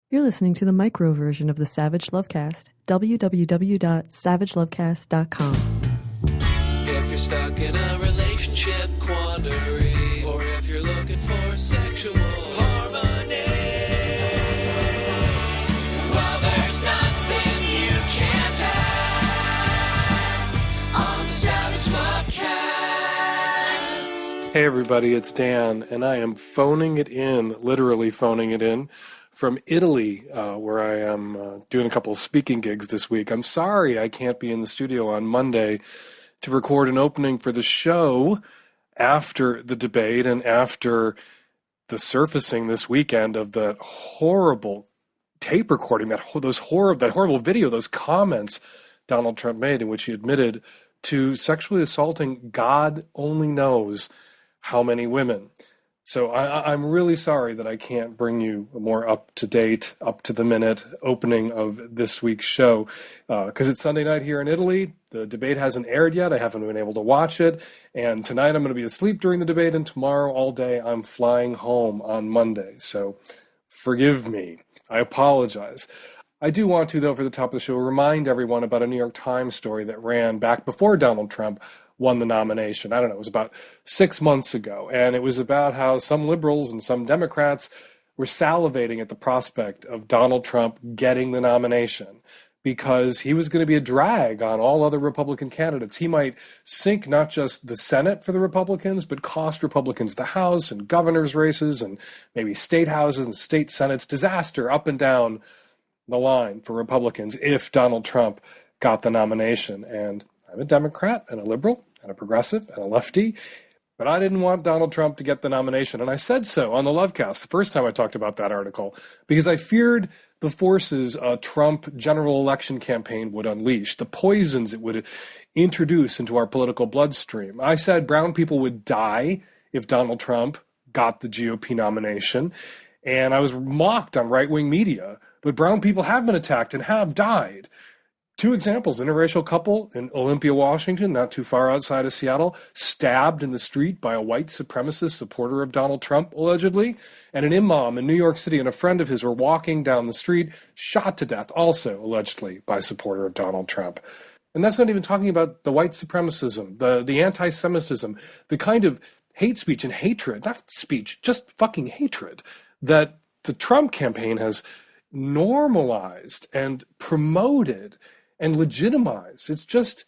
You're listening to the micro version of the Savage Lovecast. www.savagelovecast.com. If you're stuck in a relationship quandary, or if you're looking for sexual harmony, well, there's nothing you can't ask on the Savage Lovecast. Hey everybody, it's Dan, and I am phoning it in, literally phoning it in, from Italy, where I am doing a couple of speaking gigs this week. I'm sorry I can't be in the studio on Monday to record an opening for the show after the debate and after the surfacing this weekend of that horrible tape recording, that horrible video, those comments Donald Trump made in which he admitted to sexually assaulting God only knows how many women. So I'm really sorry that I can't bring you a more up-to-date, up-to-the-minute opening of this week's show, because it's Sunday night here in Italy. The debate hasn't aired yet. I haven't been able to watch it, and tonight I'm going to be asleep during the debate, and tomorrow all day I'm flying home on Monday. So forgive me. I apologize. I do want to, though, for the top of the show, remind everyone about a New York Times story that ran back before Donald Trump won the nomination. I don't know, it was about 6 months ago, and it was about how some liberals and some Democrats were salivating at the prospect of Donald Trump getting the nomination because he was going to be a drag on all other Republican candidates. He might sink not just the Senate for the Republicans, but cost Republicans the House and governor's races and maybe state houses and state senates. Disaster up and down the line for Republicans if Donald Trump got the nomination. And I'm a Democrat and a liberal and a progressive and a lefty, but I didn't want Donald Trump to get the nomination. And I said so on the Lovecast the first time I talked about that article, because I feared the forces a Trump general election campaign would unleash, the poisons it would introduce into our political bloodstream. I said brown people would die if Donald Trump got the GOP nomination, and I was mocked on right-wing media, but brown people have been attacked and have died. Two examples: interracial couple in Olympia, Washington, not too far outside of Seattle, stabbed in the street by a white supremacist supporter of Donald Trump, allegedly. And an imam in New York City and a friend of his were walking down the street, shot to death, also allegedly by a supporter of Donald Trump. And that's not even talking about the white supremacism, the anti-Semitism, the kind of hate speech and hatred, not speech, just fucking hatred, that the Trump campaign has normalized and promoted and legitimize. It's just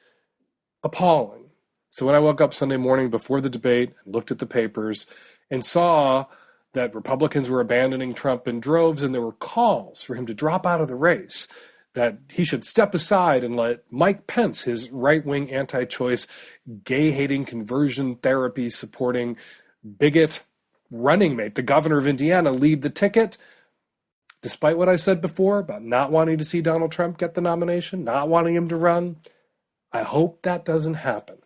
appalling. So when I woke up Sunday morning before the debate and looked at the papers and saw that Republicans were abandoning Trump in droves and there were calls for him to drop out of the race, that he should step aside and let Mike Pence, his right-wing anti-choice, gay-hating, conversion therapy-supporting bigot running mate, the governor of Indiana, lead the ticket, despite what I said before about not wanting to see Donald Trump get the nomination, not wanting him to run, I hope that doesn't happen.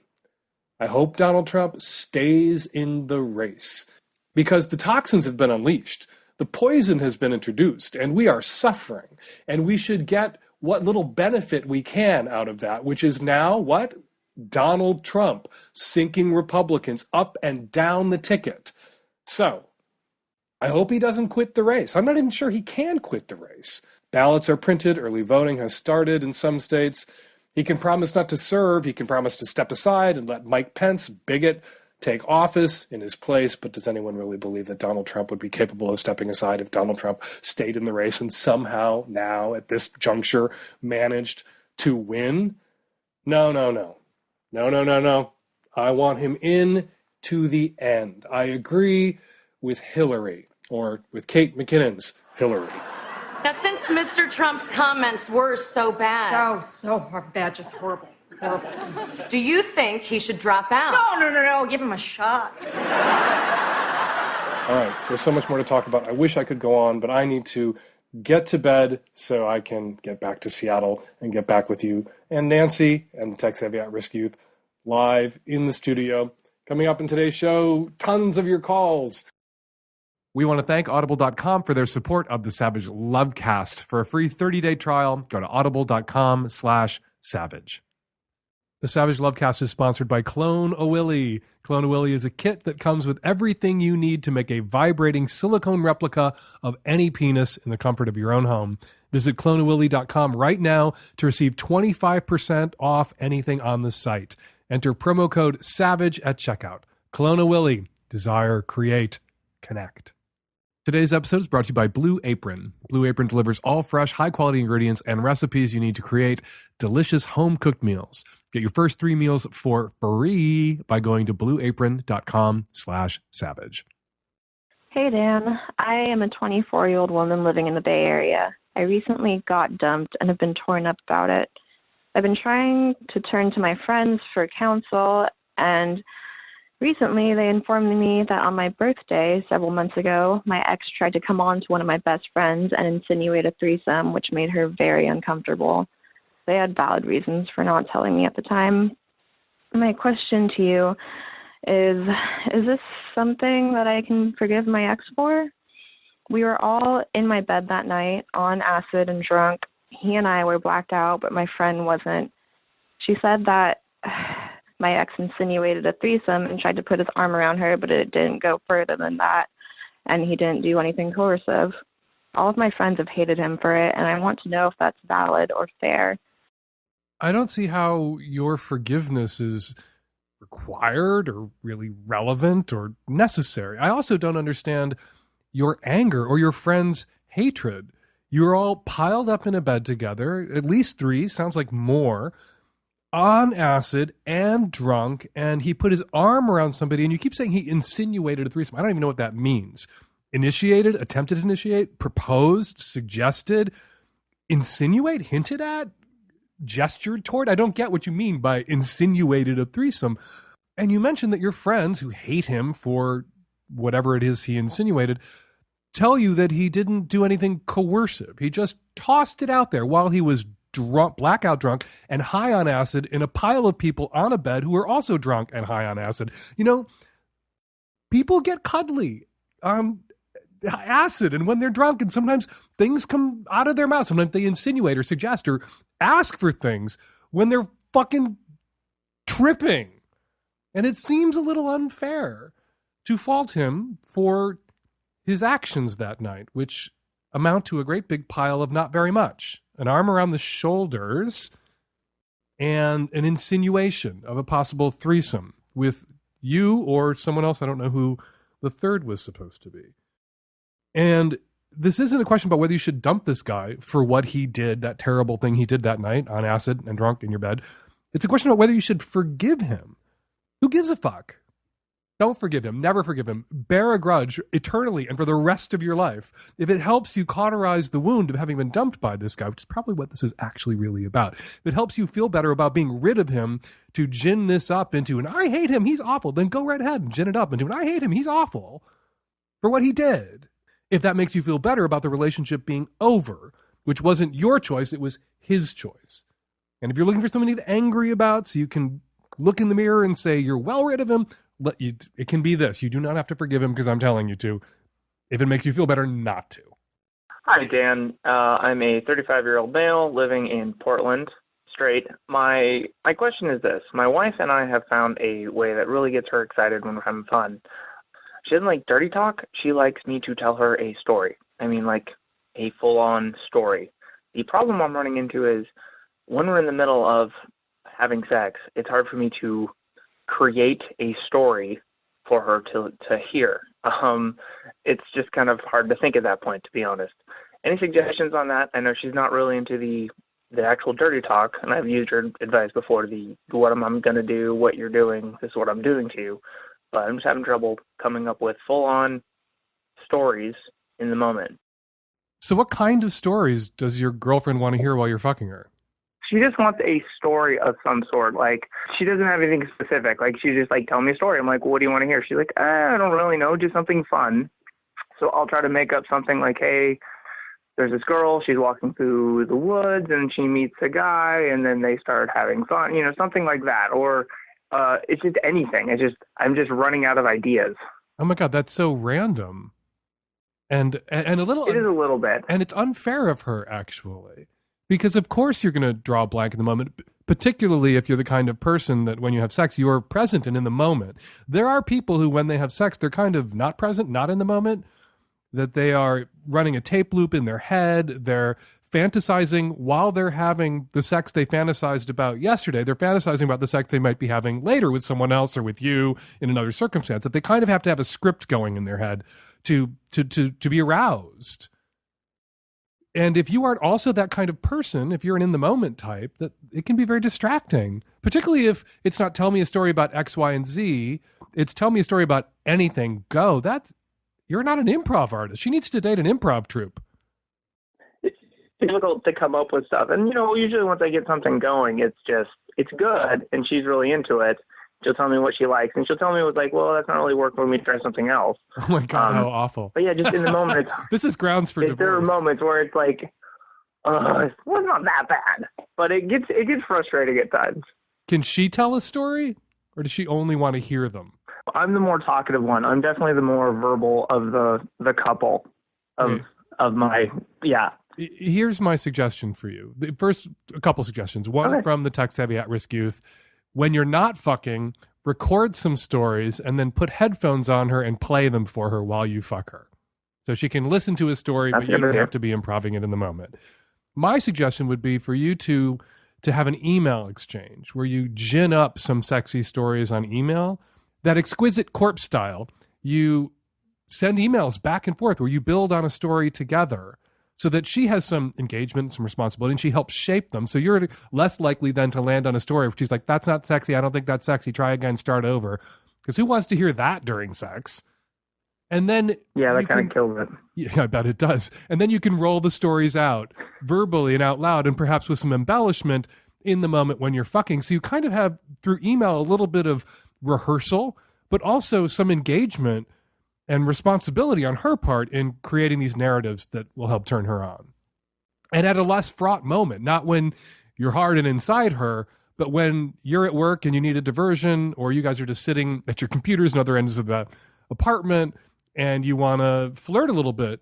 I hope Donald Trump stays in the race, because the toxins have been unleashed. The poison has been introduced, and we are suffering. And we should get what little benefit we can out of that, which is now what? Donald Trump sinking Republicans up and down the ticket. So I hope he doesn't quit the race. I'm not even sure he can quit the race. Ballots are printed. Early voting has started in some states. He can promise not to serve. He can promise to step aside and let Mike Pence, bigot, take office in his place. But does anyone really believe that Donald Trump would be capable of stepping aside if Donald Trump stayed in the race and somehow now at this juncture managed to win? No. I want him in to the end. I agree with Hillary. Or with Kate McKinnon's Hillary. Now, since Mr. Trump's comments were so bad. So bad, just horrible. Do you think he should drop out? No. Give him a shot. All right, there's so much more to talk about. I wish I could go on, but I need to get to bed so I can get back to Seattle and get back with you and Nancy and the tech-savvy at-risk youth live in the studio. Coming up in today's show, tons of your calls. We want to thank Audible.com for their support of the Savage Lovecast. For a free 30-day trial, go to audible.com/savage. The Savage Lovecast is sponsored by Clone a Willy. Clone a Willy is a kit that comes with everything you need to make a vibrating silicone replica of any penis in the comfort of your own home. Visit cloneawilly.com right now to receive 25% off anything on the site. Enter promo code SAVAGE at checkout. Clone a Willy. Desire, create, connect. Today's episode is brought to you by Blue Apron. Blue Apron delivers all fresh, high-quality ingredients and recipes you need to create delicious home-cooked meals. Get your first 3 meals for free by going to blueapron.com/savage. Hey, Dan. I am a 24-year-old woman living in the Bay Area. I recently got dumped and have been torn up about it. I've been trying to turn to my friends for counsel, and recently they informed me that on my birthday several months ago, my ex tried to come on to one of my best friends and insinuate a threesome, which made her very uncomfortable. They had valid reasons for not telling me at the time. My question to you is this something that I can forgive my ex for? We were all in my bed that night on acid and drunk. He and I were blacked out, but my friend wasn't. She said that my ex insinuated a threesome and tried to put his arm around her, but it didn't go further than that, and he didn't do anything coercive. All of my friends have hated him for it, and I want to know if that's valid or fair. I don't see how your forgiveness is required or really relevant or necessary. I also don't understand your anger or your friend's hatred. You're all piled up in a bed together, at least 3, sounds like more, on acid and drunk, and he put his arm around somebody, and you keep saying he insinuated a threesome. I don't even know what that means. Initiated, attempted to initiate, proposed, suggested, insinuate, hinted at, gestured toward? I don't get what you mean by insinuated a threesome. And you mentioned that your friends who hate him for whatever it is he insinuated tell you that he didn't do anything coercive. He just tossed it out there while he was drunk, blackout drunk, and high on acid in a pile of people on a bed who were also drunk and high on acid. You know, people get cuddly on acid, and when they're drunk, and sometimes things come out of their mouth. Sometimes they insinuate or suggest or ask for things when they're fucking tripping. And it seems a little unfair to fault him for his actions that night, which amount to a great big pile of not very much. An arm around the shoulders and an insinuation of a possible threesome with you or someone else. I don't know who the third was supposed to be. And this isn't a question about whether you should dump this guy for what he did, that terrible thing he did that night on acid and drunk in your bed. It's a question about whether you should forgive him. Who gives a fuck? Don't forgive him. Never forgive him. Bear a grudge eternally and for the rest of your life. If it helps you cauterize the wound of having been dumped by this guy, which is probably what this is actually really about. If it helps you feel better about being rid of him, to gin this up into an I hate him, he's awful, then go right ahead and gin it up into an I hate him, he's awful for what he did. If that makes you feel better about the relationship being over, which wasn't your choice, it was his choice. And if you're looking for someone to get angry about so you can look in the mirror and say you're well rid of him, it can be this. You do not have to forgive him because I'm telling you to. If it makes you feel better, not to. Hi, Dan. I'm a 35-year-old male living in Portland, straight. My question is this. My wife and I have found a way that really gets her excited when we're having fun. She doesn't like dirty talk. She likes me to tell her a story. I mean, like a full-on story. The problem I'm running into is when we're in the middle of having sex, it's hard for me to create a story for her to hear. It's just kind of hard to think at that point, to be honest. Any suggestions on that? I know she's not really into the actual dirty talk, and I've used her advice before, the what am I going to do, what you're doing, this is what I'm doing to you. But I'm just having trouble coming up with full-on stories in the moment. So what kind of stories does your girlfriend want to hear while you're fucking her? She just wants a story of some sort. Like, she doesn't have anything specific. Like, she's just like, tell me a story. I'm like, well, what do you want to hear? She's like, I don't really know, just something fun. So I'll try to make up something like, hey, there's this girl, she's walking through the woods, and she meets a guy, and then they start having fun, something like that. Or it's just anything. I'm just running out of ideas. Oh my God, that's so random. And a little... It is a little bit. And it's unfair of her, actually. Because of course you're going to draw a blank in the moment, particularly if you're the kind of person that when you have sex, you're present and in the moment. There are people who, when they have sex, they're kind of not present, not in the moment, that they are running a tape loop in their head. They're fantasizing while they're having the sex they fantasized about yesterday. They're fantasizing about the sex they might be having later with someone else or with you in another circumstance, that they kind of have to have a script going in their head to be aroused. And if you aren't also that kind of person, if you're an in-the-moment type, that it can be very distracting, particularly if it's not tell me a story about X, Y, and Z. It's tell me a story about anything. Go. You're not an improv artist. She needs to date an improv troupe. It's difficult to come up with stuff. And, usually once I get something going, it's good, and she's really into it. She'll tell me what she likes, and she'll tell me it was like, well, that's not really working for me, try something else. Oh my God, how awful. But yeah, just in the moment, this is grounds for divorce. There are moments where it's like, it's not that bad, but it gets frustrating at times. Can she tell a story, or does she only want to hear them? I'm the more talkative one. I'm definitely the more verbal of the couple of my, yeah. Here's my suggestion for you. First, a couple suggestions. One from the tech-savvy at-risk youth. When you're not fucking, record some stories and then put headphones on her and play them for her while you fuck her. So she can listen to a story, but you don't have to be improving it in the moment. My suggestion would be for you to have an email exchange where you gin up some sexy stories on email. That exquisite corpse style, you send emails back and forth where you build on a story together so that she has some engagement, some responsibility, and she helps shape them. So you're less likely then to land on a story where she's like, that's not sexy. I don't think that's sexy. Try again, start over. Because who wants to hear that during sex? And then... Yeah, that kind of kills it. Yeah, I bet it does. And then you can roll the stories out verbally and out loud and perhaps with some embellishment in the moment when you're fucking. So you kind of have, through email, a little bit of rehearsal, but also some engagement and responsibility on her part in creating these narratives that will help turn her on. And at a less fraught moment, not when you're hard and inside her, but when you're at work and you need a diversion, or you guys are just sitting at your computers and other ends of the apartment and you want to flirt a little bit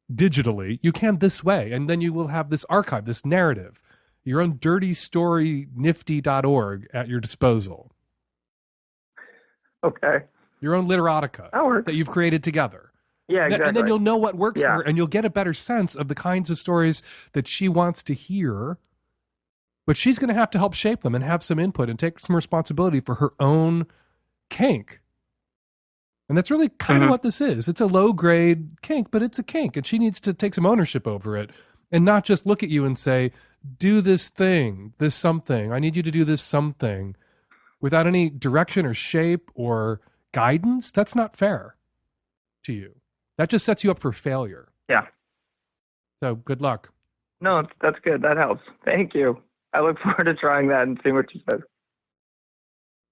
digitally, you can this way. And then you will have this archive, this narrative, your own dirty story, nifty.org at your disposal. Okay. Your own literotica that you've created together. Yeah, exactly. And then you'll know what works for her, and you'll get a better sense of the kinds of stories that she wants to hear. But she's going to have to help shape them and have some input and take some responsibility for her own kink. And that's really kind of what this is. It's a low-grade kink, but it's a kink, and she needs to take some ownership over it and not just look at you and say, do this thing, this something. I need you to do this something. Without any direction or shape or guidance, that's not fair to you. That just sets you up for failure. Yeah. So good luck. No, that's good. That helps. Thank you. I look forward to trying that and seeing what she says.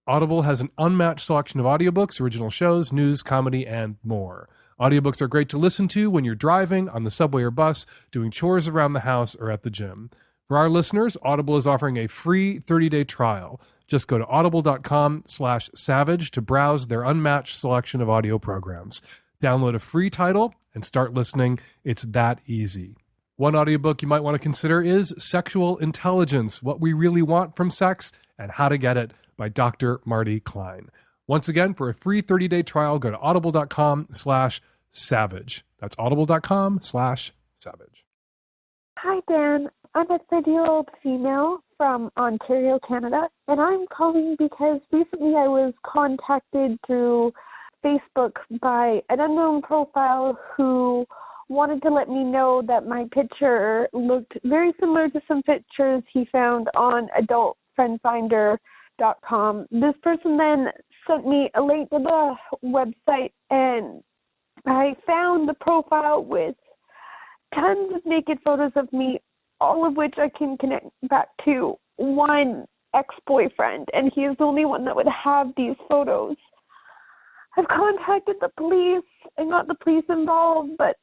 Audible has an unmatched selection of audiobooks, original shows, news, comedy, and more. Audiobooks are great to listen to when you're driving, on the subway or bus, doing chores around the house, or at the gym. For our listeners, Audible is offering a free 30-day trial. Just go to audible.com/savage to browse their unmatched selection of audio programs. Download a free title and start listening. It's that easy. One audiobook you might want to consider is Sexual Intelligence, What We Really Want from Sex and How to Get It by Dr. Marty Klein. Once again, for a free 30-day trial, go to audible.com/savage. That's audible.com/savage. Hi, Dan. I'm a 30-year-old female from Ontario, Canada, and I'm calling because recently I was contacted through Facebook by an unknown profile who wanted to let me know that my picture looked very similar to some pictures he found on adultfriendfinder.com. This person then sent me a link to the website, and I found the profile with tons of naked photos of me, all of which I can connect back to one ex-boyfriend, and he is the only one that would have these photos. I've contacted the police and got the police involved, but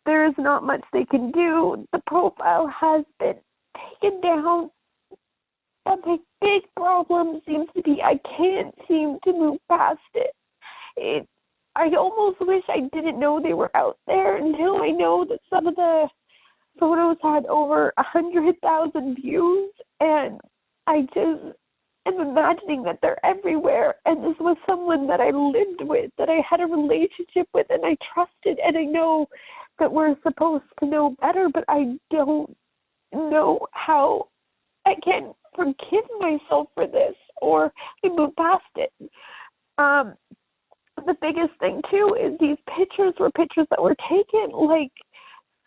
there is not much they can do. The profile has been taken down, but the big problem seems to be I can't seem to move past it. I almost wish I didn't know they were out there until I know that some of the photos had over 100,000 views, and I just am imagining that they're everywhere, and this was someone that I lived with, that I had a relationship with, and I trusted, and I know that we're supposed to know better, but I don't know how I can forgive myself for this or I move past it. The biggest thing too is these pictures were pictures that were taken like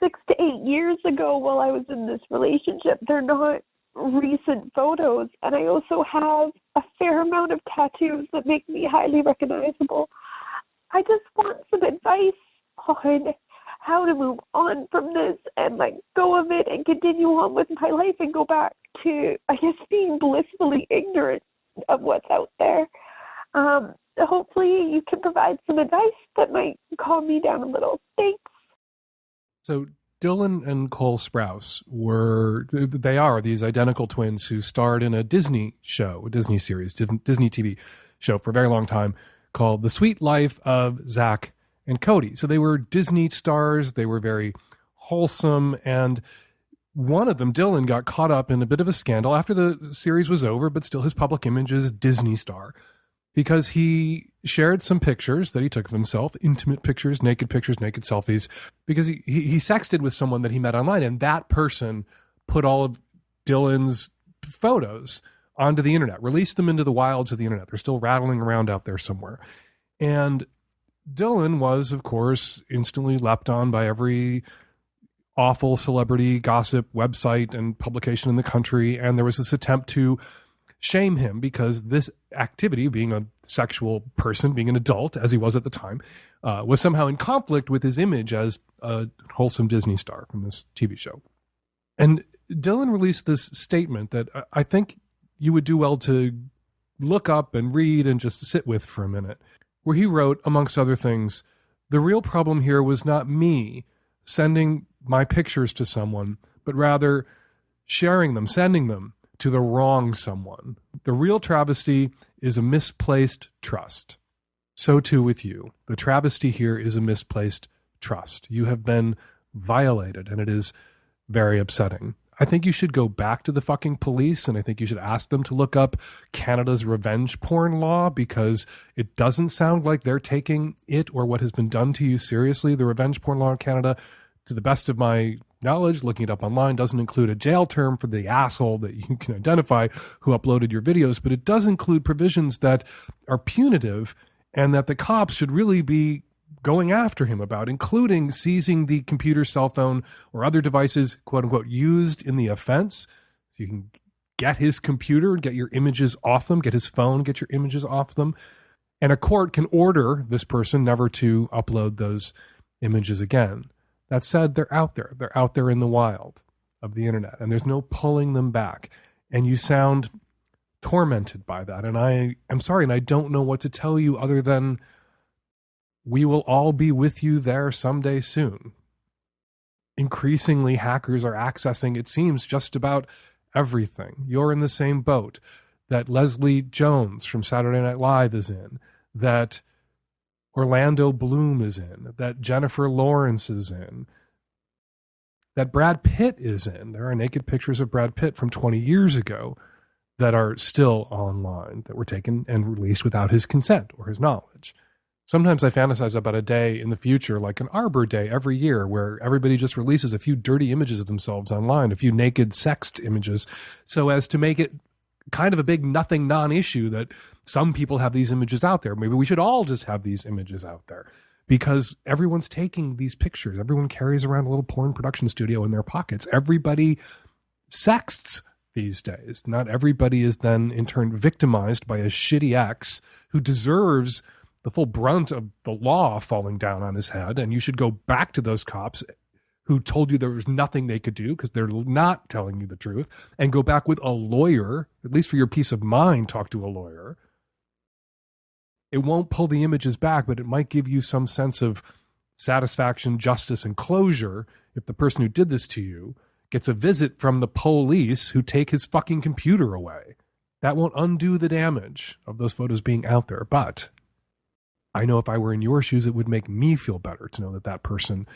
6 to 8 years ago while I was in this relationship. They're not recent photos, and I also have a fair amount of tattoos that make me highly recognizable. I just want some advice on how to move on from this and let go of it and continue on with my life and go back to, I guess, being blissfully ignorant of what's out there. Hopefully you can provide some advice that might calm me down a little. Thanks. So Dylan and Cole Sprouse they are these identical twins who starred in a Disney show, a Disney series, Disney TV show for a very long time called The Sweet Life of Zach and Cody. So they were Disney stars. They were very wholesome. And one of them, Dylan, got caught up in a bit of a scandal after the series was over, but still his public image is Disney star, because he shared some pictures that he took of himself, intimate pictures, naked selfies, because he sexted with someone that he met online, and that person put all of Dylan's photos onto the internet, released them into the wilds of the internet. They're still rattling around out there somewhere. And Dylan was, of course, instantly leapt on by every awful celebrity gossip website and publication in the country, and there was this attempt to shame him because this activity, being a sexual person, being an adult, as he was at the time, was somehow in conflict with his image as a wholesome Disney star from this TV show. And Dylan released this statement that I think you would do well to look up and read and just sit with for a minute, where he wrote, amongst other things, "The real problem here was not me sending my pictures to someone, but rather sharing them, sending them to the wrong someone. The real travesty is a misplaced trust. So too with you. The travesty here is a misplaced trust. You have been violated, and it is very upsetting. I think you should go back to the fucking police, and I think you should ask them to look up Canada's revenge porn law, because it doesn't sound like they're taking it or what has been done to you seriously. The revenge porn law in Canada, to the best of my knowledge, looking it up online, doesn't include a jail term for the asshole that you can identify who uploaded your videos, but it does include provisions that are punitive and that the cops should really be going after him about, including seizing the computer, cell phone, or other devices, quote unquote, used in the offense. You can get his computer and get your images off them, get his phone, get your images off them. And a court can order this person never to upload those images again. That said, they're out there. They're out there in the wild of the internet, and there's no pulling them back. And you sound tormented by that. And I am sorry, and I don't know what to tell you other than we will all be with you there someday soon. Increasingly, hackers are accessing, it seems, just about everything. You're in the same boat that Leslie Jones from Saturday Night Live is in, that Orlando Bloom is in, that Jennifer Lawrence is in, that Brad Pitt is in. There are naked pictures of Brad Pitt from 20 years ago that are still online, that were taken and released without his consent or his knowledge. Sometimes I fantasize about a day in the future, like an Arbor Day every year, where everybody just releases a few dirty images of themselves online, a few naked sexed images, so as to make it kind of a big nothing non-issue that some people have these images out there. Maybe we should all just have these images out there, because everyone's taking these pictures. Everyone carries around a little porn production studio in their pockets. Everybody sexts these days. Not everybody is then in turn victimized by a shitty ex who deserves the full brunt of the law falling down on his head. And you should go back to those cops who told you there was nothing they could do because they're not telling you the truth, and go back with a lawyer, at least for your peace of mind, talk to a lawyer. It won't pull the images back, but it might give you some sense of satisfaction, justice, and closure if the person who did this to you gets a visit from the police who take his fucking computer away. That won't undo the damage of those photos being out there, but I know if I were in your shoes, it would make me feel better to know that that person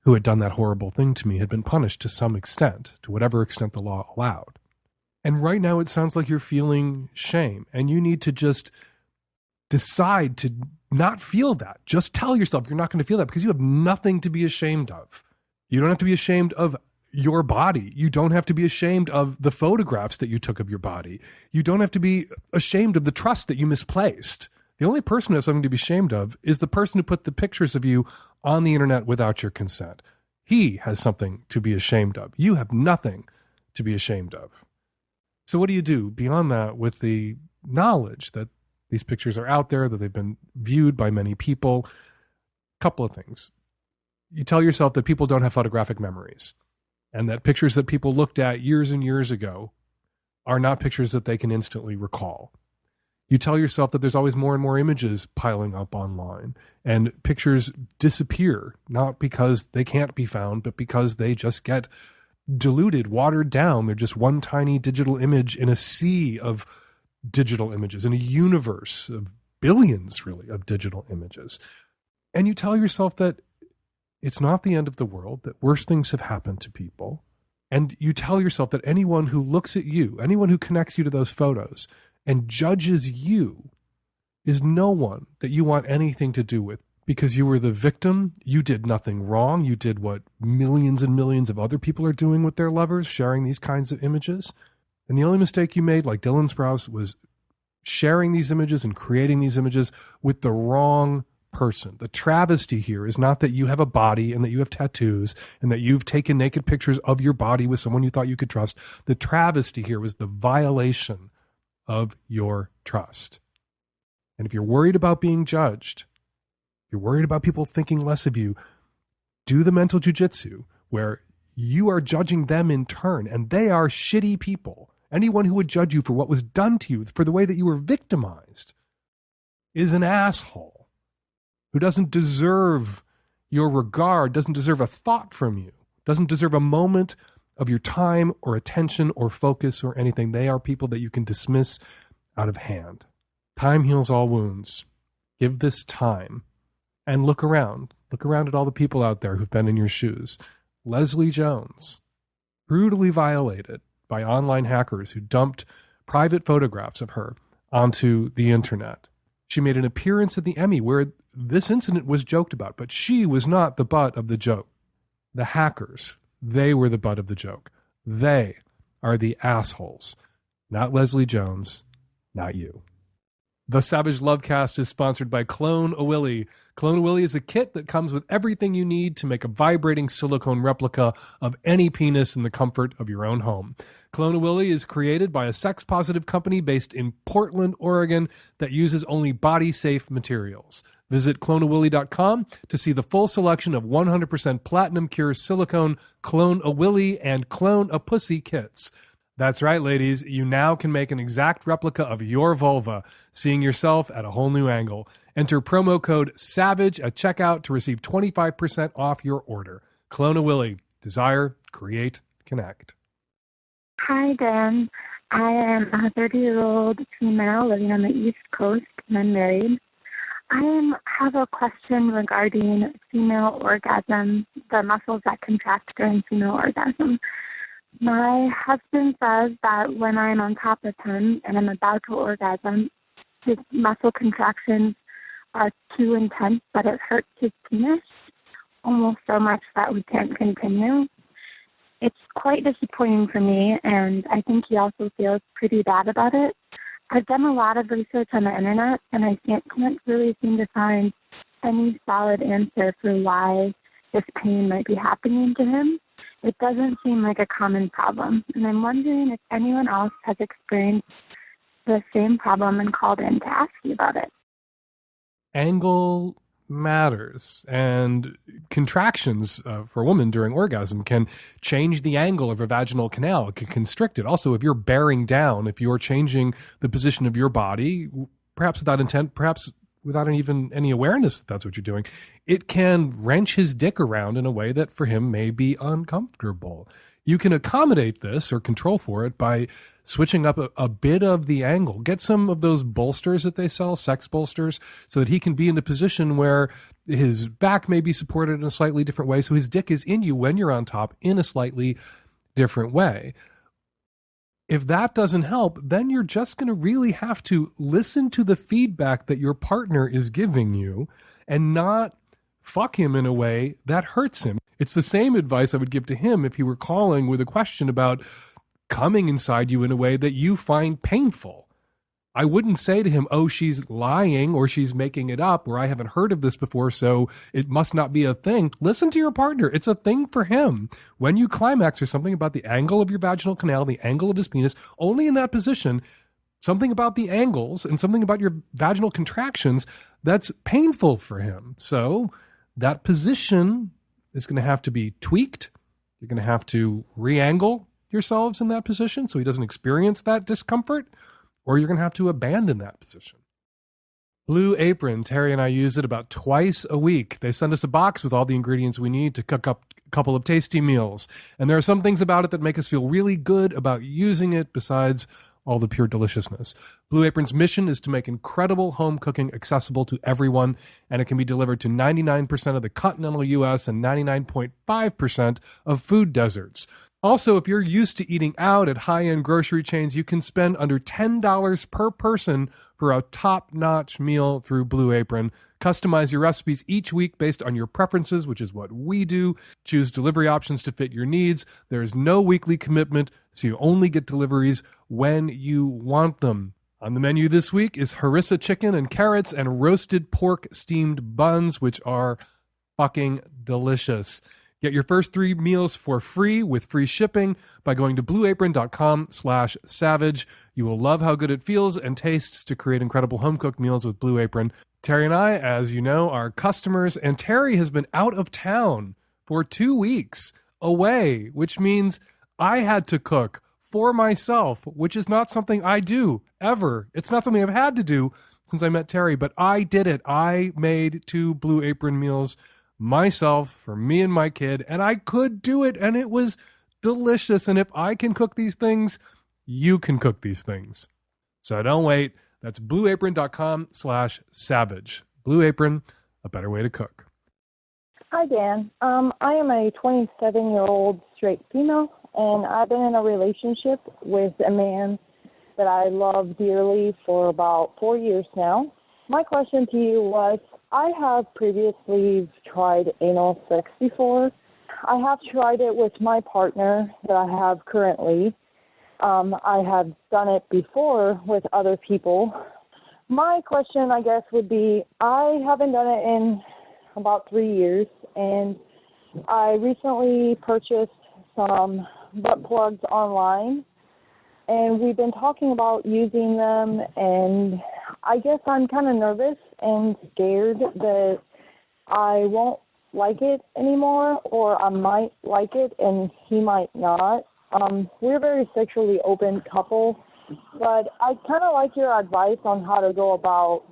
who had done that horrible thing to me had been punished to some extent, to whatever extent the law allowed. And right now it sounds like you're feeling shame, and you need to just decide to not feel that. Just tell yourself you're not going to feel that, because you have nothing to be ashamed of. You don't have to be ashamed of your body. You don't have to be ashamed of the photographs that you took of your body. You don't have to be ashamed of the trust that you misplaced. The only person who has something to be ashamed of is the person who put the pictures of you on the internet without your consent. He has something to be ashamed of. You have nothing to be ashamed of. So what do you do beyond that with the knowledge that these pictures are out there, that they've been viewed by many people? Couple of things. You tell yourself that people don't have photographic memories, and that pictures that people looked at years and years ago are not pictures that they can instantly recall. You tell yourself that there's always more and more images piling up online, and pictures disappear, not because they can't be found, but because they just get diluted, watered down. They're just one tiny digital image in a sea of digital images, in a universe of billions, really, of digital images. And you tell yourself that it's not the end of the world, that worse things have happened to people. And you tell yourself that anyone who looks at you, anyone who connects you to those photos and judges you, is no one that you want anything to do with, because you were the victim. You did nothing wrong. You did what millions and millions of other people are doing with their lovers, sharing these kinds of images. And the only mistake you made, like Dylan Sprouse, was sharing these images and creating these images with the wrong person. The travesty here is not that you have a body and that you have tattoos and that you've taken naked pictures of your body with someone you thought you could trust. The travesty here was the violation of your trust. And if you're worried about being judged, you're worried about people thinking less of you, do the mental jujitsu where you are judging them in turn, and they are shitty people. Anyone who would judge you for what was done to you, for the way that you were victimized, is an asshole who doesn't deserve your regard, doesn't deserve a thought from you, doesn't deserve a moment of your time or attention or focus or anything. They are people that you can dismiss out of hand. Time heals all wounds. Give this time and look around. Look around at all the people out there who've been in your shoes. Leslie Jones, brutally violated by online hackers who dumped private photographs of her onto the internet. She made an appearance at the Emmy where this incident was joked about, but she was not the butt of the joke. The hackers, they were the butt of the joke. They are the assholes, not Leslie Jones, not you. The Savage Lovecast is sponsored by Clone a Willy. Clone a Willy is a kit that comes with everything you need to make a vibrating silicone replica of any penis in the comfort of your own home. Clone a Willy is created by a sex-positive company based in Portland, Oregon that uses only body-safe materials. Visit cloneawilly.com to see the full selection of 100% platinum cure silicone Clone a Willy and Clone a Pussy kits. That's right, ladies. You now can make an exact replica of your vulva, seeing yourself at a whole new angle. Enter promo code SAVAGE at checkout to receive 25% off your order. Clone a Willy. Desire, create, connect. Hi, Dan. I am a 30-year-old female living on the East Coast, and I'm married. I have a question regarding female orgasm, the muscles that contract during female orgasm. My husband says that when I'm on top of him and I'm about to orgasm, his muscle contractions are too intense that it hurts his penis almost so much that we can't continue. It's quite disappointing for me, and I think he also feels pretty bad about it. I've done a lot of research on the internet, and I can't really seem to find any solid answer for why this pain might be happening to him. It doesn't seem like a common problem, and I'm wondering if anyone else has experienced the same problem and called in to ask you about it. Angle matters, and contractions for a woman during orgasm can change the angle of a vaginal canal. It can constrict it. Also, if you're bearing down, if you're changing the position of your body, perhaps without intent, perhaps without even any awareness that that's what you're doing, it can wrench his dick around in a way that for him may be uncomfortable. You can accommodate this or control for it by switching up a bit of the angle. Get some of those bolsters that they sell, sex bolsters, so that he can be in a position where his back may be supported in a slightly different way. So his dick is in you when you're on top in a slightly different way. If that doesn't help, then you're just going to really have to listen to the feedback that your partner is giving you and not fuck him in a way that hurts him. It's the same advice I would give to him if he were calling with a question about coming inside you in a way that you find painful. I wouldn't say to him, oh, she's lying or she's making it up or I haven't heard of this before, so it must not be a thing. Listen to your partner. It's a thing for him. When you climax, there's something about the angle of your vaginal canal, the angle of his penis, only in that position, something about the angles and something about your vaginal contractions that's painful for him. So that position is going to have to be tweaked. You're going to have to re-angle yourselves in that position so he doesn't experience that discomfort, or you're going to have to abandon that position. Blue Apron, Terry and I use it about twice a week. They send us a box with all the ingredients we need to cook up a couple of tasty meals. And there are some things about it that make us feel really good about using it besides all the pure deliciousness. Blue Apron's mission is to make incredible home cooking accessible to everyone, and it can be delivered to 99% of the continental U.S. and 99.5% of food deserts. Also, if you're used to eating out at high-end grocery chains, you can spend under $10 per person for a top-notch meal through Blue Apron. Customize your recipes each week based on your preferences, which is what we do. Choose delivery options to fit your needs. There is no weekly commitment, so you only get deliveries when you want them. On the menu this week is harissa chicken and carrots and roasted pork steamed buns, which are fucking delicious. Get your first 3 meals for free with free shipping by going to blueapron.com/savage. You will love how good it feels and tastes to create incredible home-cooked meals with Blue Apron. Terry and I, as you know, are customers, and Terry has been out of town for 2 weeks away, which means I had to cook for myself, which is not something I do ever. It's not something I've had to do since I met Terry, but I did it. I made 2 Blue Apron meals myself for me and my kid, and I could do it, and it was delicious. And if I can cook these things, you can cook these things. So don't wait. That's blueapron.com/savage. Blue Apron, a better way to cook. Hi, Dan. I am a 27-year-old straight female, and I've been in a relationship with a man that I love dearly for about 4 years now. My question to you was, I have previously tried anal sex before. I have tried it with my partner that I have currently. I have done it before with other people. My question, I guess, would be, I haven't done it in about 3 years, and I recently purchased some butt plugs online, and we've been talking about using them, and I guess I'm kind of nervous and scared that I won't like it anymore, or I might like it and he might not. We're a very sexually open couple, but I kind of like your advice on how to go about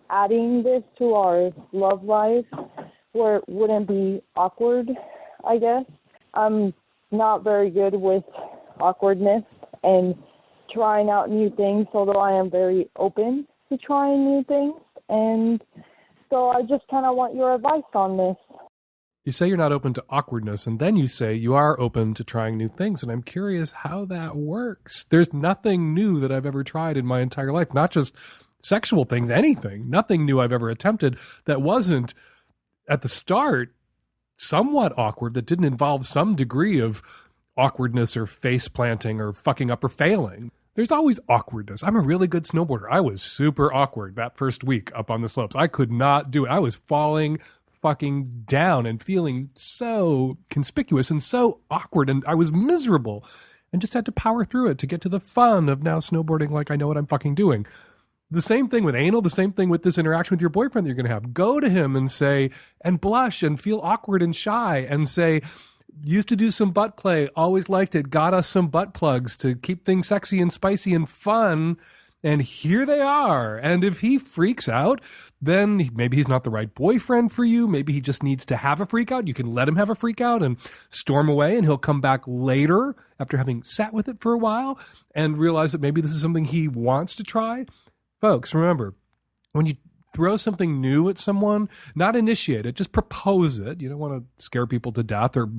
adding this to our love life where it wouldn't be awkward, I guess. I'm not very good with awkwardness and trying out new things, although I am very open to trying new things. And so I just kind of want your advice on this. You say you're not open to awkwardness, and then you say you are open to trying new things, and I'm curious how that works. There's nothing new that I've ever tried in my entire life, not just sexual things, anything. Nothing new I've ever attempted that wasn't, at the start, somewhat awkward, that didn't involve some degree of awkwardness or face planting or fucking up or failing. There's always awkwardness. I'm a really good snowboarder. I was super awkward that first week up on the slopes. I could not do it. I was falling fucking down and feeling so conspicuous and so awkward, and I was miserable and just had to power through it to get to the fun of now snowboarding like I know what I'm fucking doing. The same thing with anal, the same thing with this interaction with your boyfriend that you're going to have. Go to him and say, and blush and feel awkward and shy and say, used to do some butt play, always liked it, got us some butt plugs to keep things sexy and spicy and fun. And here they are. And if he freaks out, then maybe he's not the right boyfriend for you. Maybe he just needs to have a freak out. You can let him have a freak out and storm away, and he'll come back later after having sat with it for a while and realize that maybe this is something he wants to try. Folks, remember, when you throw something new at someone, not initiate it, just propose it. You don't want to scare people to death or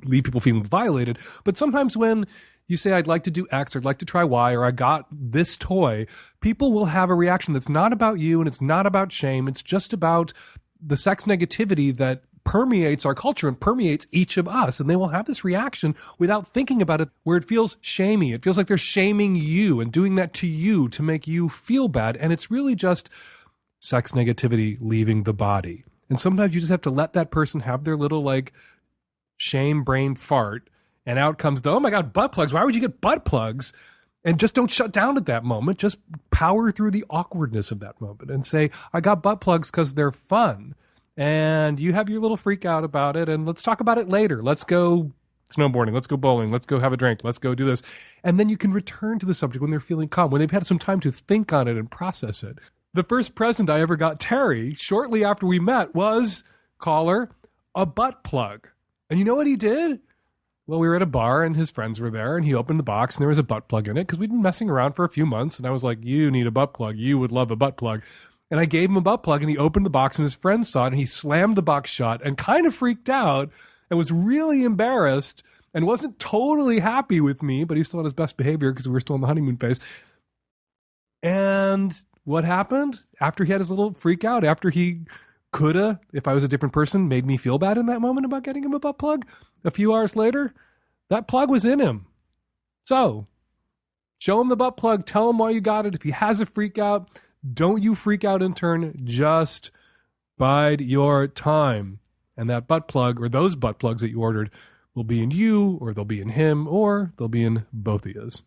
leave people feeling violated. But sometimes when you say, I'd like to do X, or I'd like to try Y, or I got this toy, people will have a reaction that's not about you and it's not about shame. It's just about the sex negativity that permeates our culture and permeates each of us. And they will have this reaction without thinking about it, where it feels shamey. It feels like they're shaming you and doing that to you to make you feel bad. And it's really just sex negativity leaving the body. And sometimes you just have to let that person have their little like shame brain fart. And out comes the, oh my God, butt plugs. Why would you get butt plugs? And just don't shut down at that moment. Just power through the awkwardness of that moment and say, I got butt plugs because they're fun. And you have your little freak out about it. And let's talk about it later. Let's go snowboarding. Let's go bowling. Let's go have a drink. Let's go do this. And then you can return to the subject when they're feeling calm, when they've had some time to think on it and process it. The first present I ever got Terry shortly after we met was, caller, a butt plug. And you know what he did? Well, we were at a bar and his friends were there, and he opened the box and there was a butt plug in it because we'd been messing around for a few months. And I was like, you need a butt plug. You would love a butt plug. And I gave him a butt plug, and he opened the box and his friends saw it, and he slammed the box shut and kind of freaked out and was really embarrassed and wasn't totally happy with me, but he still had his best behavior because we were still in the honeymoon phase. And what happened after he had his little freak out, after he coulda, if I was a different person, made me feel bad in that moment about getting him a butt plug? A few hours later, that plug was in him. So, show him the butt plug. Tell him why you got it. If he has a freak out, don't you freak out in turn. Just bide your time. And that butt plug, or those butt plugs that you ordered, will be in you, or they'll be in him, or they'll be in both of yous.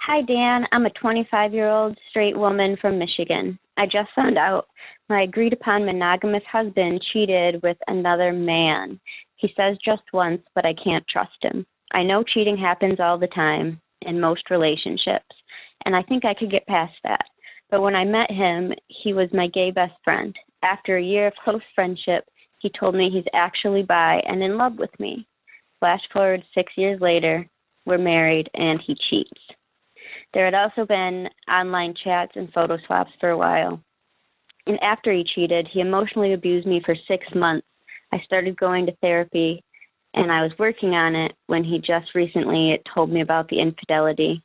Hi, Dan. I'm a 25-year-old straight woman from Michigan. I just found out my agreed-upon monogamous husband cheated with another man. He says just once, but I can't trust him. I know cheating happens all the time in most relationships, and I think I could get past that. But when I met him, he was my gay best friend. After a year of close friendship, he told me he's actually bi and in love with me. Flash forward 6 years later, we're married, and he cheats. There had also been online chats and photo swaps for a while. And after he cheated, he emotionally abused me for 6 months. I started going to therapy, and I was working on it when he just recently told me about the infidelity.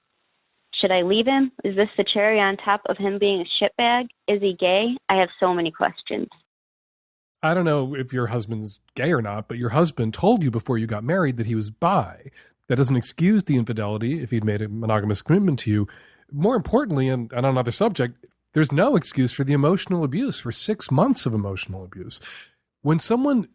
Should I leave him? Is this the cherry on top of him being a shitbag? Is he gay? I have so many questions. I don't know if your husband's gay or not, but your husband told you before you got married that he was bi. That doesn't excuse the infidelity if he'd made a monogamous commitment to you. More importantly, and on another subject, there's no excuse for the emotional abuse, for 6 months of emotional abuse. When someone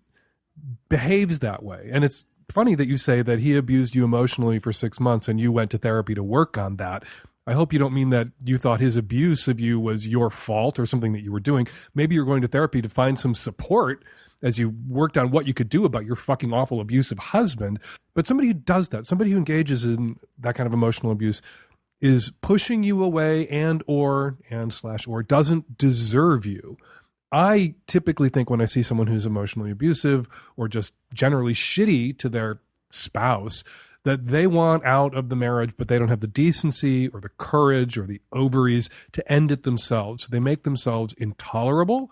behaves that way, and it's funny that you say that he abused you emotionally for 6 months and you went to therapy to work on that. I hope you don't mean that you thought his abuse of you was your fault or something that you were doing. Maybe you're going to therapy to find some support as you worked on what you could do about your fucking awful abusive husband. But somebody who does that, somebody who engages in that kind of emotional abuse, is pushing you away or doesn't deserve you. I typically think when I see someone who's emotionally abusive or just generally shitty to their spouse, that they want out of the marriage, but they don't have the decency or the courage or the ovaries to end it themselves. They make themselves intolerable,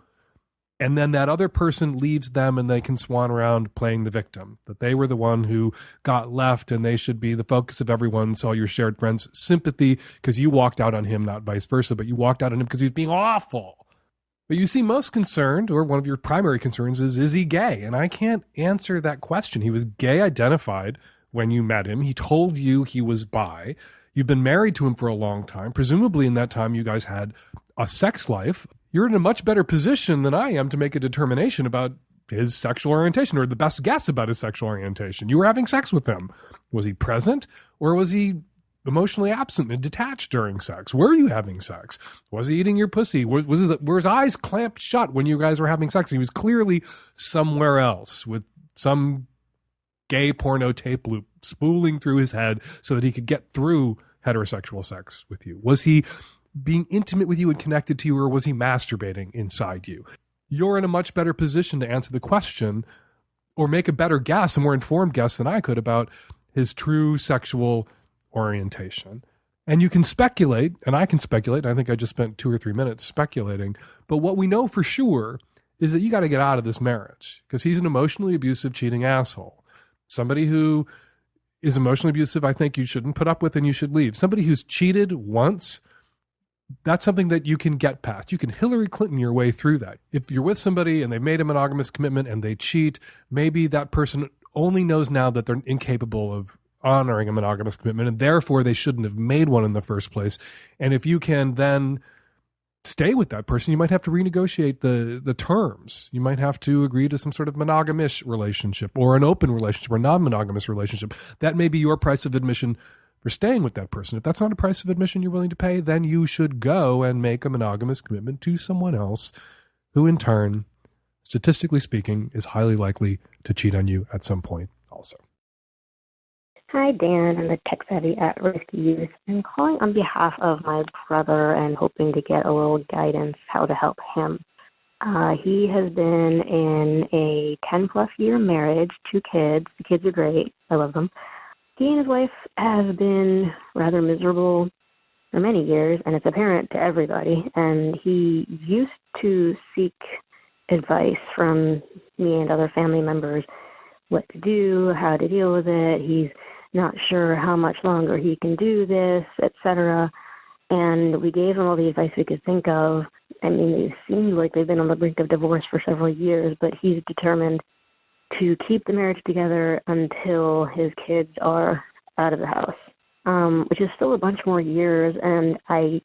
and then that other person leaves them and they can swan around playing the victim, that they were the one who got left and they should be the focus of everyone's, all your shared friends' sympathy because you walked out on him, not vice versa, but you walked out on him because he was being awful. But you seem most concerned, or one of your primary concerns is he gay? And I can't answer that question. He was gay identified when you met him. He told you he was bi. You've been married to him for a long time. Presumably in that time you guys had a sex life. You're in a much better position than I am to make a determination about his sexual orientation, or the best guess about his sexual orientation. You were having sex with him. Was he present, or was he emotionally absent and detached during sex? Were you having sex? Was he eating your pussy? Were his eyes clamped shut when you guys were having sex? And he was clearly somewhere else with some gay porno tape loop spooling through his head so that he could get through heterosexual sex with you. Was he being intimate with you and connected to you, or was he masturbating inside you? You're in a much better position to answer the question or make a better guess, a more informed guess than I could about his true sexual orientation. And you can speculate, and I can speculate. I think I just spent 2 or 3 minutes speculating. But what we know for sure is that you got to get out of this marriage because he's an emotionally abusive, cheating asshole. Somebody who is emotionally abusive, I think you shouldn't put up with and you should leave. Somebody who's cheated once, that's something that you can get past. You can Hillary Clinton your way through that. If you're with somebody and they made a monogamous commitment and they cheat, maybe that person only knows now that they're incapable of honoring a monogamous commitment and therefore they shouldn't have made one in the first place. And if you can then stay with that person, you might have to renegotiate the terms. You might have to agree to some sort of monogamish relationship or an open relationship or non-monogamous relationship. That may be your price of admission for staying with that person. If that's not a price of admission you're willing to pay, then you should go and make a monogamous commitment to someone else who in turn, statistically speaking, is highly likely to cheat on you at some point also. Hi, Dan. I'm the tech-savvy at-risk youth. I'm calling on behalf of my brother and hoping to get a little guidance how to help him. He has been in a 10-plus year marriage, 2 kids. The kids are great. I love them. He and his wife have been rather miserable for many years, and it's apparent to everybody. And he used to seek advice from me and other family members, what to do, how to deal with it. He's not sure how much longer he can do this, etc. And we gave him all the advice we could think of. I mean, it seems like they've been on the brink of divorce for several years, but he's determined to keep the marriage together until his kids are out of the house, which is still a bunch more years. And I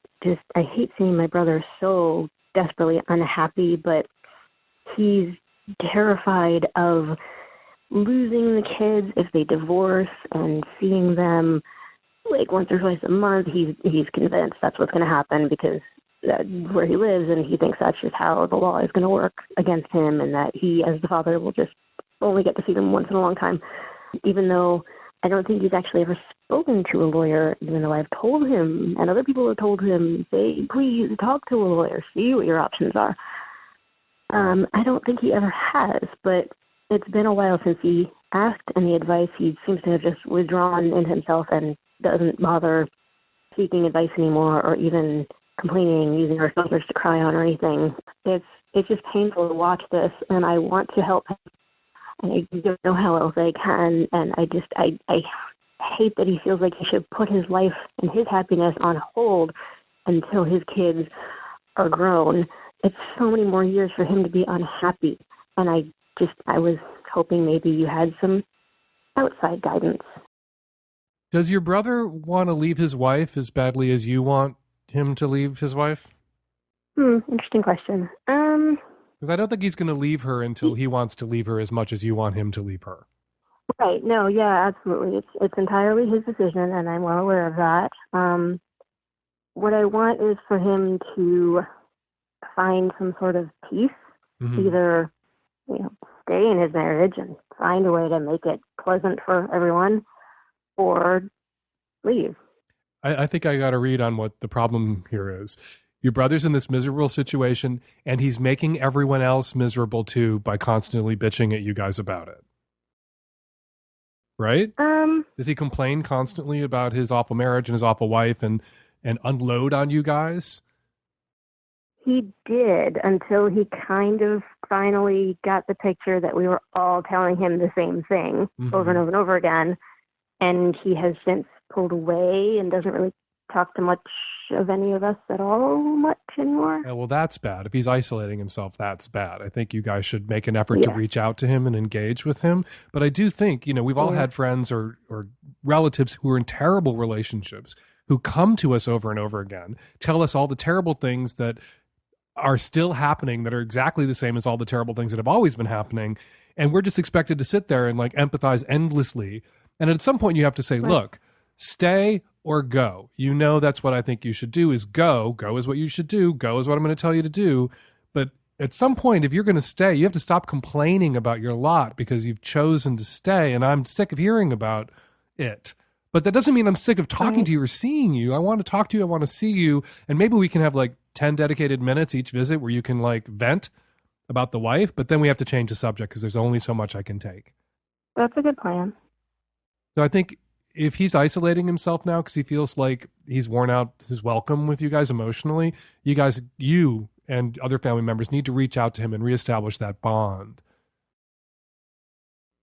hate seeing my brother so desperately unhappy, but he's terrified of losing the kids if they divorce and seeing them like once or twice a month. He's convinced that's what's going to happen because that's where he lives, and he thinks that's just how the law is going to work against him, and that he, as the father, will just only get to see them once in a long time. Even though I don't think he's actually ever spoken to a lawyer, even though I've told him, and other people have told him, say, please talk to a lawyer, see what your options are. I don't think he ever has, but it's been a while since he asked any advice. He seems to have just withdrawn in himself and doesn't bother seeking advice anymore or even complaining, using our filters to cry on or anything. It's just painful to watch this, and I want to help him. And I don't know how else I can, and I hate that he feels like he should put his life and his happiness on hold until his kids are grown. It's so many more years for him to be unhappy, and I was hoping maybe you had some outside guidance. Does your brother want to leave his wife as badly as you want him to leave his wife? Interesting question. Because I don't think he's going to leave her until he wants to leave her as much as you want him to leave her. Right. No, yeah, absolutely. It's entirely his decision, and I'm well aware of that. What I want is for him to find some sort of peace, either stay in his marriage and find a way to make it pleasant for everyone, or leave. I think I got a read on what the problem here is. Your brother's in this miserable situation, and he's making everyone else miserable too by constantly bitching at you guys about it. Right? Does he complain constantly about his awful marriage and his awful wife and unload on you guys? He did, until he kind of finally got the picture that we were all telling him the same thing over and over and over again. And he has since pulled away and doesn't really talk to much of any of us at all much anymore. Yeah, well, that's bad. If he's isolating himself, that's bad. I think you guys should make an effort to reach out to him and engage with him. But I do think, we've all had friends or relatives who are in terrible relationships who come to us over and over again, tell us all the terrible things that are still happening that are exactly the same as all the terrible things that have always been happening. And we're just expected to sit there and empathize endlessly. And at some point you have to say, look, stay or go. That's what I think you should do is go. Go is what you should do. Go is what I'm going to tell you to do. But at some point, if you're going to stay, you have to stop complaining about your lot because you've chosen to stay. And I'm sick of hearing about it. But that doesn't mean I'm sick of talking to you or seeing you. I want to talk to you. I want to see you. And maybe we can have like 10 dedicated minutes each visit where you can like vent about the wife, but then we have to change the subject because there's only so much I can take. That's a good plan. So I think if he's isolating himself now because he feels like he's worn out his welcome with you guys emotionally, you and other family members need to reach out to him and reestablish that bond.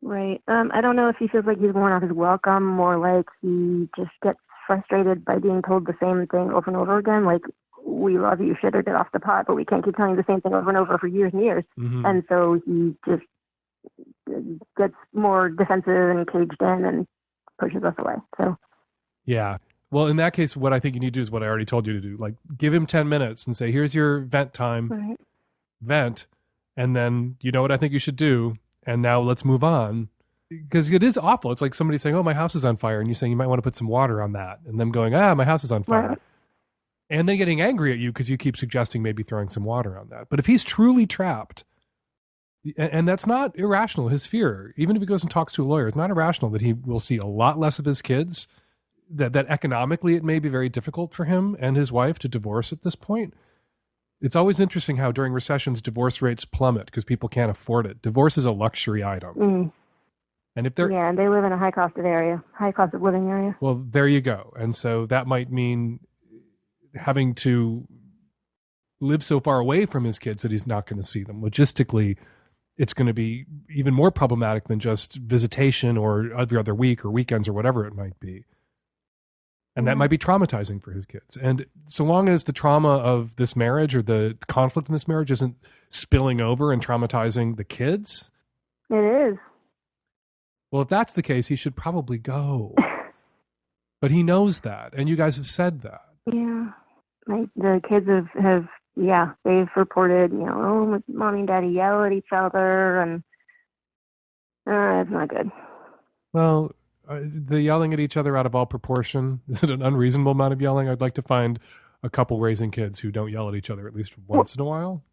Right. I don't know if he feels like he's worn out his welcome, more like he just gets frustrated by being told the same thing over and over again, like, we love you, shit or get off the pot, but we can't keep telling you the same thing over and over for years and years. Mm-hmm. And so he just gets more defensive and caged in and pushes us away. So, yeah. Well, in that case, what I think you need to do is what I already told you to do. Like, give him 10 minutes and say, here's your vent time. right. Vent. And then, you know what I think you should do? And now let's move on. Because it is awful. It's like somebody saying, oh, my house is on fire. And you saying you might want to put some water on that. And them going, my house is on fire. Right. And then getting angry at you because you keep suggesting maybe throwing some water on that. But if he's truly trapped, and that's not irrational, his fear, even if he goes and talks to a lawyer, it's not irrational that he will see a lot less of his kids, that economically it may be very difficult for him and his wife to divorce at this point. It's always interesting how during recessions, divorce rates plummet because people can't afford it. Divorce is a luxury item. Mm. And if they're... Yeah, and they live in a high cost of living area. Well, there you go. And so that might mean having to live so far away from his kids that he's not going to see them. Logistically, it's going to be even more problematic than just visitation or every other week or weekends or whatever it might be. And that might be traumatizing for his kids. And so long as the trauma of this marriage or the conflict in this marriage isn't spilling over and traumatizing the kids. It is. Well, if that's the case, he should probably go. But he knows that. And you guys have said that. Yeah. The kids have they've reported, mommy and daddy yell at each other, and it's not good. Well, the yelling at each other out of all proportion, is it an unreasonable amount of yelling? I'd like to find a couple raising kids who don't yell at each other at least once in a while.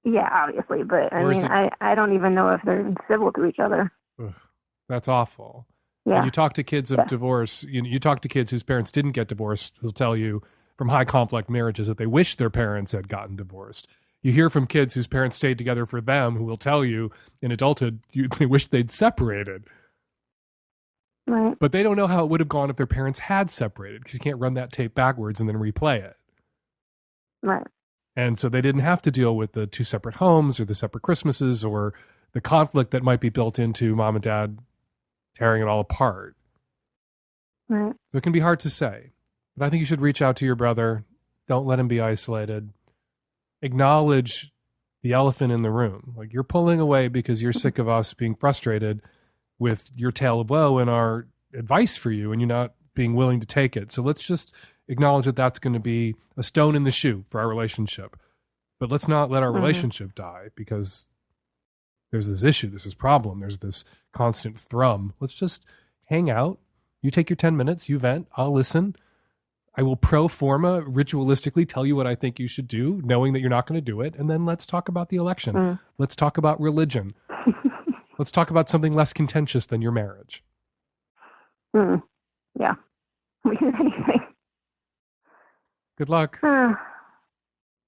Yeah, obviously, but I don't even know if they're civil to each other. Ugh, that's awful. Yeah. And you talk to kids of divorce, you talk to kids whose parents didn't get divorced, who'll tell you from high conflict marriages that they wish their parents had gotten divorced. You hear from kids whose parents stayed together for them who will tell you in adulthood they wish they'd separated. Right. But they don't know how it would have gone if their parents had separated because you can't run that tape backwards and then replay it. Right. And so they didn't have to deal with the two separate homes or the separate Christmases or the conflict that might be built into mom and dad tearing it all apart. Right. So it can be hard to say. But I think you should reach out to your brother. Don't let him be isolated. Acknowledge the elephant in the room. Like, you're pulling away because you're sick of us being frustrated with your tale of woe and our advice for you, and you're not being willing to take it. So let's just acknowledge that that's going to be a stone in the shoe for our relationship. But let's not let our relationship die because there's this issue, there's this problem, there's this constant thrum. Let's just hang out. You take your 10 minutes, you vent, I'll listen. I will pro forma ritualistically tell you what I think you should do, knowing that you're not going to do it. And then let's talk about the election. Let's talk about religion. Let's talk about something less contentious than your marriage. Yeah. We can do anything. Good luck.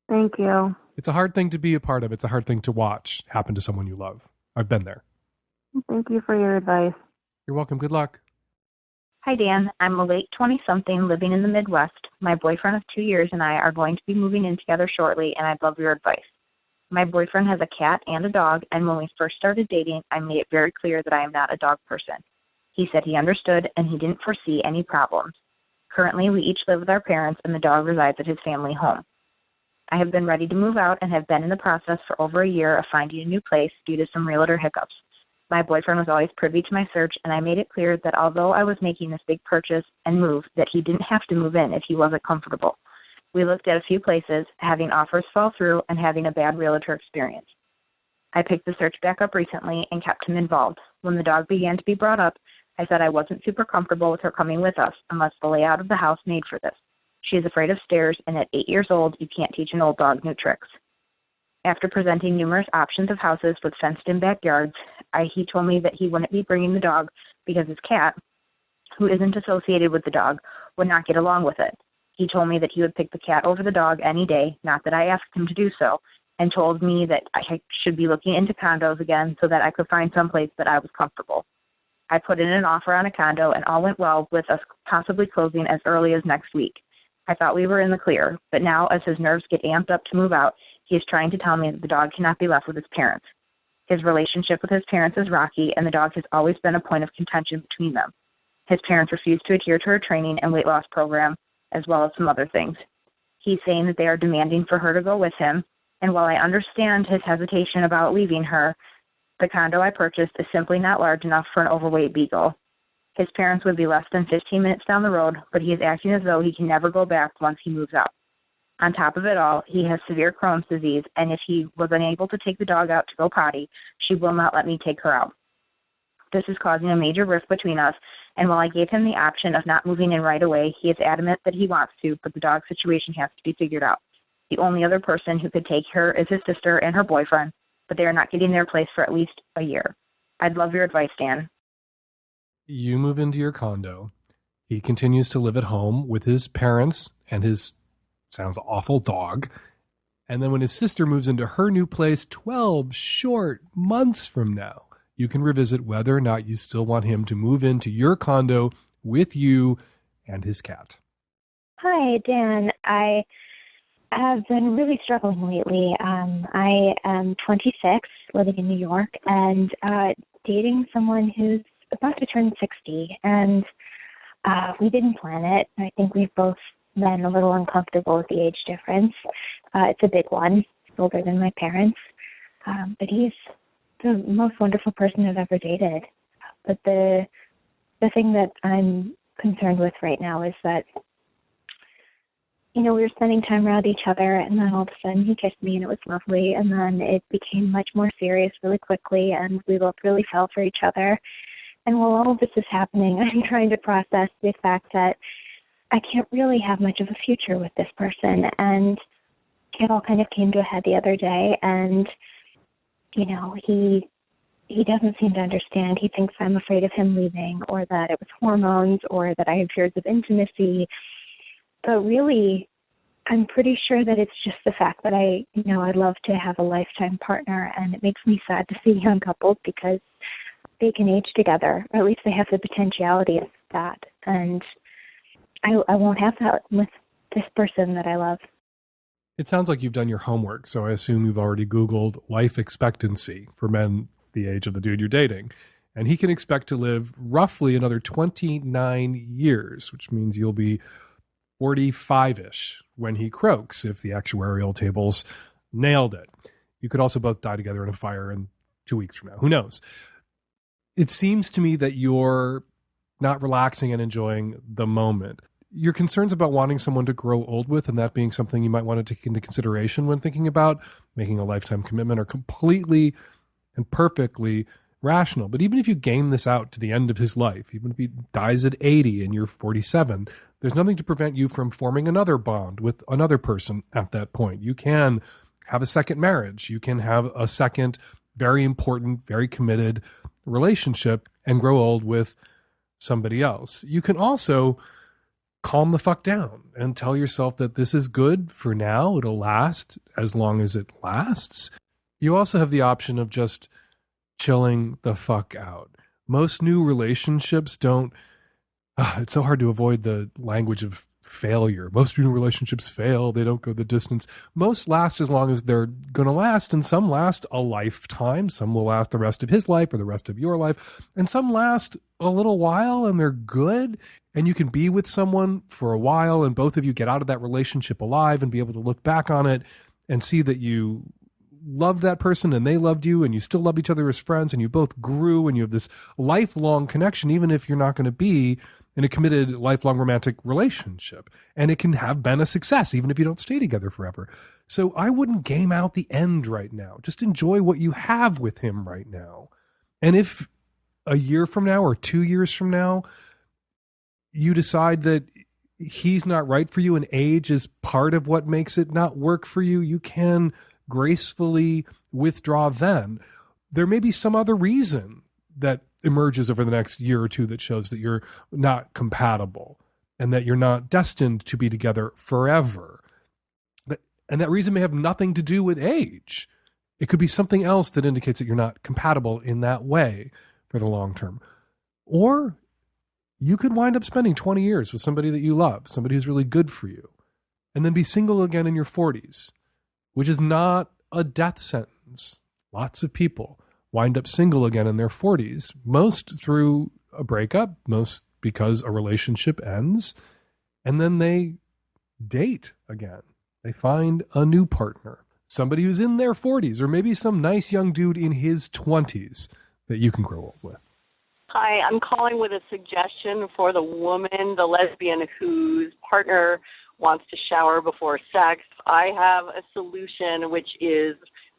Thank you. It's a hard thing to be a part of. It's a hard thing to watch happen to someone you love. I've been there. Thank you for your advice. You're welcome. Good luck. Hi, Dan. I'm a late 20-something living in the Midwest. My boyfriend of 2 years and I are going to be moving in together shortly, and I'd love your advice. My boyfriend has a cat and a dog, and when we first started dating, I made it very clear that I am not a dog person. He said he understood, and he didn't foresee any problems. Currently, we each live with our parents, and the dog resides at his family home. I have been ready to move out and have been in the process for over a year of finding a new place due to some realtor hiccups. My boyfriend was always privy to my search, and I made it clear that although I was making this big purchase and move, that he didn't have to move in if he wasn't comfortable. We looked at a few places, having offers fall through and having a bad realtor experience. I picked the search back up recently and kept him involved. When the dog began to be brought up, I said I wasn't super comfortable with her coming with us unless the layout of the house made for this. She is afraid of stairs, and at 8 years old, you can't teach an old dog new tricks. After presenting numerous options of houses with fenced-in backyards, he told me that he wouldn't be bringing the dog because his cat, who isn't associated with the dog, would not get along with it. He told me that he would pick the cat over the dog any day, not that I asked him to do so, and told me that I should be looking into condos again so that I could find someplace that I was comfortable. I put in an offer on a condo, and all went well with us possibly closing as early as next week. I thought we were in the clear, but now as his nerves get amped up to move out, he is trying to tell me that the dog cannot be left with his parents. His relationship with his parents is rocky, and the dog has always been a point of contention between them. His parents refuse to adhere to her training and weight loss program, as well as some other things. He's saying that they are demanding for her to go with him, and while I understand his hesitation about leaving her, the condo I purchased is simply not large enough for an overweight beagle. His parents would be less than 15 minutes down the road, but he is acting as though he can never go back once he moves out. On top of it all, he has severe Crohn's disease, and if he was unable to take the dog out to go potty, she will not let me take her out. This is causing a major rift between us, and while I gave him the option of not moving in right away, he is adamant that he wants to, but the dog situation has to be figured out. The only other person who could take her is his sister and her boyfriend, but they are not getting their place for at least a year. I'd love your advice, Dan. You move into your condo. He continues to live at home with his parents and his, sounds awful, dog. And then when his sister moves into her new place 12 short months from now, you can revisit whether or not you still want him to move into your condo with you and his cat. Hi, Dan. I have been really struggling lately. I am 26, living in New York, and dating someone who's about to turn 60. And we didn't plan it. I think we've both been a little uncomfortable with the age difference. It's a big one. He's older than my parents. But he's the most wonderful person I've ever dated. But the thing that I'm concerned with right now is that, you know, we were spending time around each other, and then all of a sudden he kissed me, and it was lovely, and then it became much more serious really quickly, and we both really fell for each other. And while all of this is happening, I'm trying to process the fact that I can't really have much of a future with this person, and it all kind of came to a head the other day, and, you know, he doesn't seem to understand. He thinks I'm afraid of him leaving, or that it was hormones, or that I have fears of intimacy. But really, I'm pretty sure that it's just the fact that I'd love to have a lifetime partner, and it makes me sad to see young couples because they can age together, or at least they have the potentiality of that. And I won't have that with this person that I love. It sounds like you've done your homework, so I assume you've already Googled life expectancy for men the age of the dude you're dating. And he can expect to live roughly another 29 years, which means you'll be 45-ish when he croaks, if the actuarial tables nailed it. You could also both die together in a fire in 2 weeks from now. Who knows? It seems to me that you're not relaxing and enjoying the moment. Your concerns about wanting someone to grow old with and that being something you might want to take into consideration when thinking about making a lifetime commitment are completely and perfectly rational. But even if you game this out to the end of his life, even if he dies at 80 and you're 47, there's nothing to prevent you from forming another bond with another person at that point. You can have a second marriage. You can have a second very important, very committed relationship and grow old with somebody else. You can also calm the fuck down and tell yourself that this is good for now. It'll last as long as it lasts. You also have the option of just chilling the fuck out. Most new relationships don't, it's so hard to avoid the language of failure. Most new relationships fail. They don't go the distance. Most last as long as they're going to last, and some last a lifetime. Some will last the rest of his life or the rest of your life, and some last a little while and they're good, and you can be with someone for a while and both of you get out of that relationship alive and be able to look back on it and see that you loved that person and they loved you and you still love each other as friends and you both grew and you have this lifelong connection, even if you're not going to be in a committed lifelong romantic relationship. And it can have been a success, even if you don't stay together forever. So I wouldn't game out the end right now. Just enjoy what you have with him right now. And if a year from now or 2 years from now, you decide that he's not right for you and age is part of what makes it not work for you, you can gracefully withdraw then. There may be some other reason that emerges over the next year or two that shows that you're not compatible and that you're not destined to be together forever. And that reason may have nothing to do with age. It could be something else that indicates that you're not compatible in that way for the long term. Or you could wind up spending 20 years with somebody that you love, somebody who's really good for you, and then be single again in your 40s, which is not a death sentence. Lots of people wind up single again in their 40s, most through a breakup, most because a relationship ends, and then they date again. They find a new partner, somebody who's in their 40s, or maybe some nice young dude in his 20s that you can grow up with. Hi, I'm calling with a suggestion for the woman, the lesbian whose partner wants to shower before sex. I have a solution, which is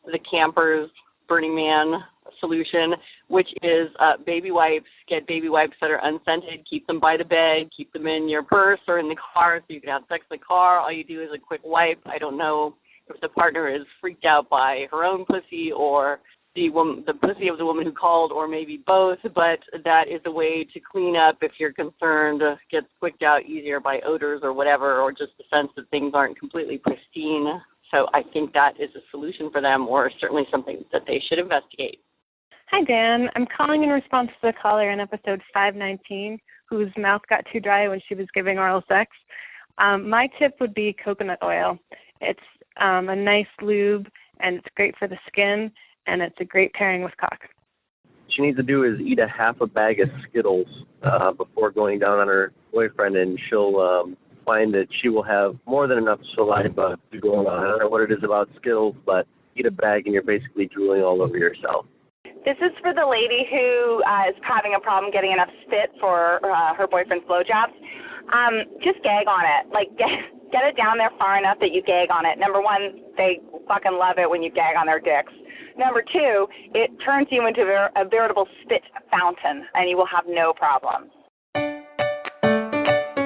the camper's Burning Man solution, which is baby wipes. Get baby wipes that are unscented. Keep them by the bed. Keep them in your purse or in the car so you can have sex in the car. All you do is a quick wipe. I don't know if the partner is freaked out by her own pussy or the pussy of the woman who called, or maybe both, but that is a way to clean up if you're concerned, get squicked out easier by odors or whatever, or just the sense that things aren't completely pristine. So I think that is a solution for them, or certainly something that they should investigate. Hi, Dan. I'm calling in response to the caller in episode 519 whose mouth got too dry when she was giving oral sex. My tip would be coconut oil. It's a nice lube, and it's great for the skin, and it's a great pairing with cock. What she needs to do is eat a half a bag of Skittles before going down on her boyfriend, and she'll find that she will have more than enough saliva to go on. I don't know what it is about Skittles, but eat a bag and you're basically drooling all over yourself. This is for the lady who is having a problem getting enough spit for her boyfriend's blowjobs. Just gag on it. Like, get it down there far enough that you gag on it. Number one, they fucking love it when you gag on their dicks. Number two, it turns you into a veritable spit fountain, and you will have no problems.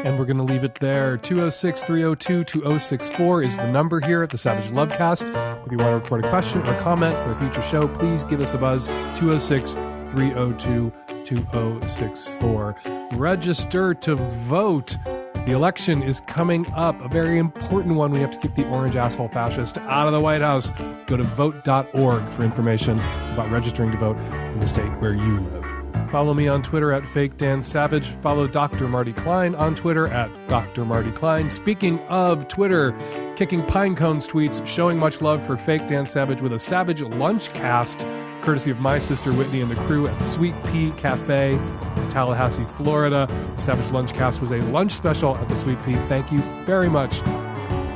And we're going to leave it there. 206-302-2064 is the number here at the Savage Lovecast. If you want to record a question or comment for a future show, please give us a buzz. 206-302-2064. Register to vote. The election is coming up, a very important one. We have to keep the orange asshole fascist out of the White House. Go to vote.org for information about registering to vote in the state where you live. Follow me on Twitter at Fake Dan Savage. Follow Dr. Marty Klein on Twitter at Dr. Marty Klein. Speaking of Twitter, kicking pine cones tweets, showing much love for Fake Dan Savage with a Savage Lunchcast, courtesy of my sister Whitney and the crew at Sweet Pea Cafe in Tallahassee, Florida. Savage Lunchcast was a lunch special at the Sweet Pea. Thank you very much,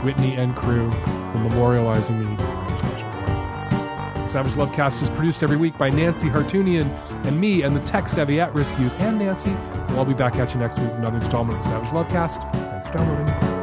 Whitney and crew, for memorializing me. Savage Lovecast is produced every week by Nancy Hartunian and me and the tech-savvy at-risk youth and Nancy. We'll all be back at you next week with another installment of Savage Lovecast. Thanks for downloading.